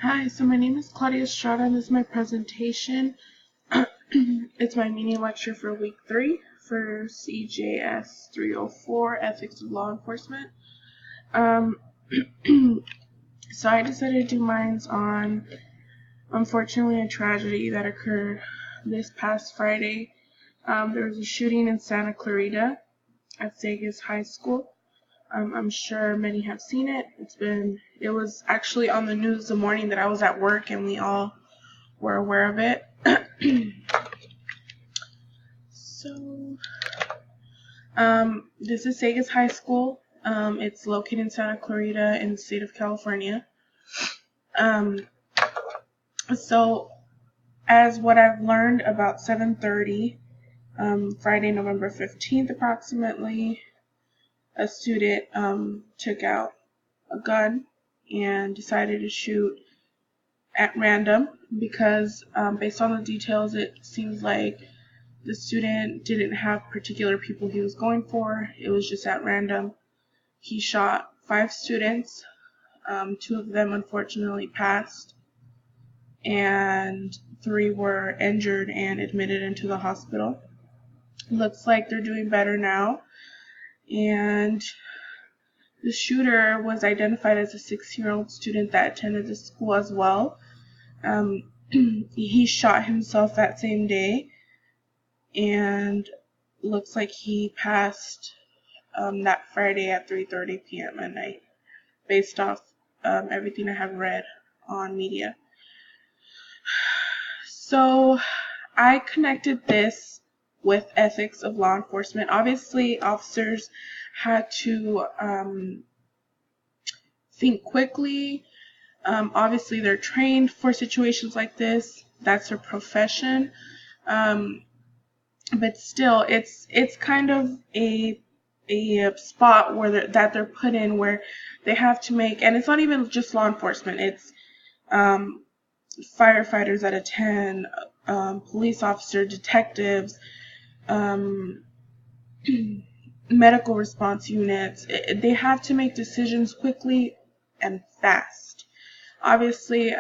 Hi, so my name is Claudia Estrada and this is my presentation. It's my mini lecture for week 3 for CJS 304, Ethics of Law Enforcement. Um, so I decided to do mines on, unfortunately, a tragedy that occurred this past Friday. There was a shooting in Santa Clarita at Segas High School. I'm sure many have seen it. It was actually on the news the morning that I was at work and we all were aware of it. So, this is Segas High School. It's located in Santa Clarita in the state of California. So as what I've learned, about 7:30, Friday, November 15th approximately, a student took out a gun and decided to shoot at random because based on the details, it seems like the student didn't have particular people he was going for. It was just at random. He shot 5 students. 2 of them unfortunately passed, and 3 were injured and admitted into the hospital. Looks like they're doing better now. And the shooter was identified as a 6-year-old student that attended the school as well. He shot himself that same day, and looks like he passed that Friday at 3:30 p.m. at night, based off everything I have read on media. So I connected this with ethics of law enforcement. Obviously, officers had to think quickly. Obviously, they're trained for situations like this. That's their profession. But still, it's kind of a spot where they're put in where they have to make, and it's not even just law enforcement. It's firefighters that attend, police officers, detectives, medical response units. They have to make decisions quickly and fast. Obviously,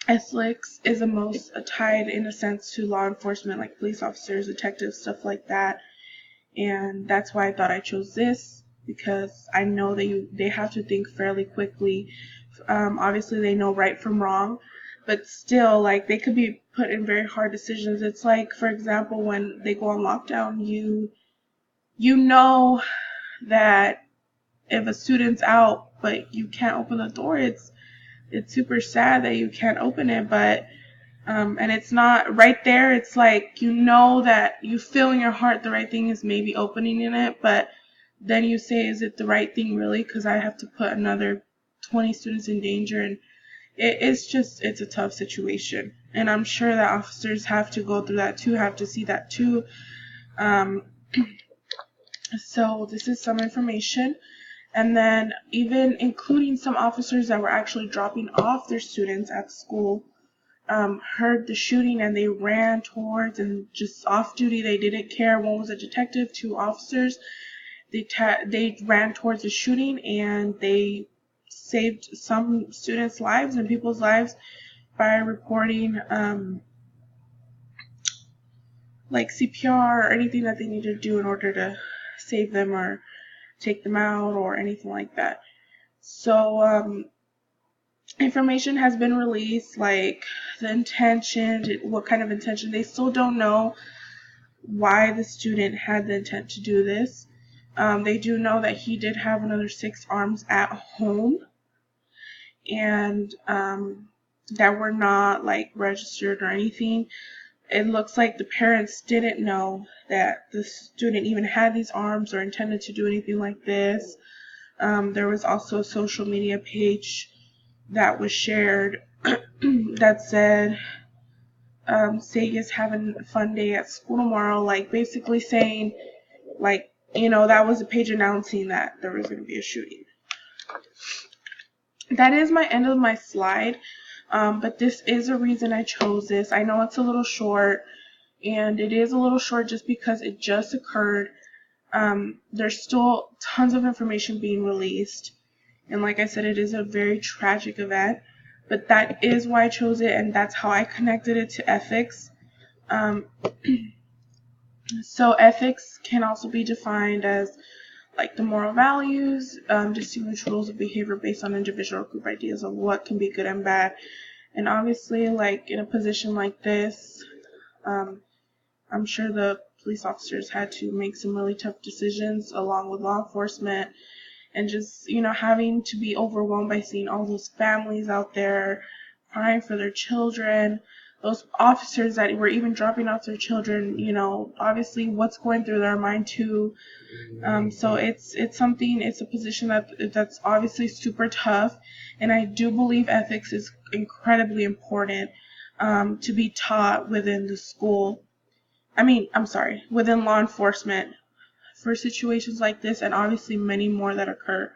ethics is the most tied in a sense to law enforcement, like police officers, detectives, stuff like that. And that's why I thought I chose this, because I know they have to think fairly quickly. Obviously, they know right from wrong, but still, like, they could be put in very hard decisions. It's like, for example, when they go on lockdown, you know that if a student's out but you can't open the door, it's super sad that you can't open it, but and it's not right there. It's like, you know that you feel in your heart the right thing is maybe opening in it, but then you say, is it the right thing really? Because I have to put another 20 students in danger, and it's a tough situation. And I'm sure that officers have to go through that too, have to see that too. So this is some information. And then even including some officers that were actually dropping off their students at school heard the shooting and they ran towards, and just off duty, they didn't care. One was a detective, 2 officers. They ran towards the shooting and they saved some students' lives and people's lives by reporting like CPR or anything that they needed to do in order to save them or take them out or anything like that. So information has been released, like the intention, what kind of intention. They still don't know why the student had the intent to do this. They do know that he did have another 6 arms at home, and that were not like registered or anything. It looks like the parents didn't know that the student even had these arms or intended to do anything like this. There was also a social media page that was shared that said, Sega's having a fun day at school tomorrow, like basically saying, like, that was a page announcing that there was going to be a shooting. That is my end of my slide, but this is a reason I chose this. I know it's a little short, and it is a little short just because it just occurred. There's still tons of information being released, and like I said, it is a very tragic event. but that is why I chose it, and that's how I connected it to ethics. Um, so ethics can also be defined as like the moral values, distinguish rules of behavior based on individual or group ideas of what can be good and bad. And obviously, like in a position like this, um, I'm sure the police officers had to make some really tough decisions along with law enforcement, and just, having to be overwhelmed by seeing all those families out there crying for their children, those officers that were even dropping off their children, obviously what's going through their mind too. So it's a position that's obviously super tough, and I do believe ethics is incredibly important to be taught within the school. I'm sorry, within law enforcement for situations like this, and obviously many more that occur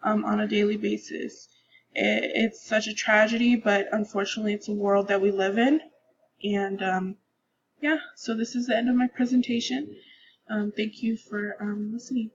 on a daily basis. It's such a tragedy, but unfortunately, it's a world that we live in. And yeah, so this is the end of my presentation. Thank you for listening.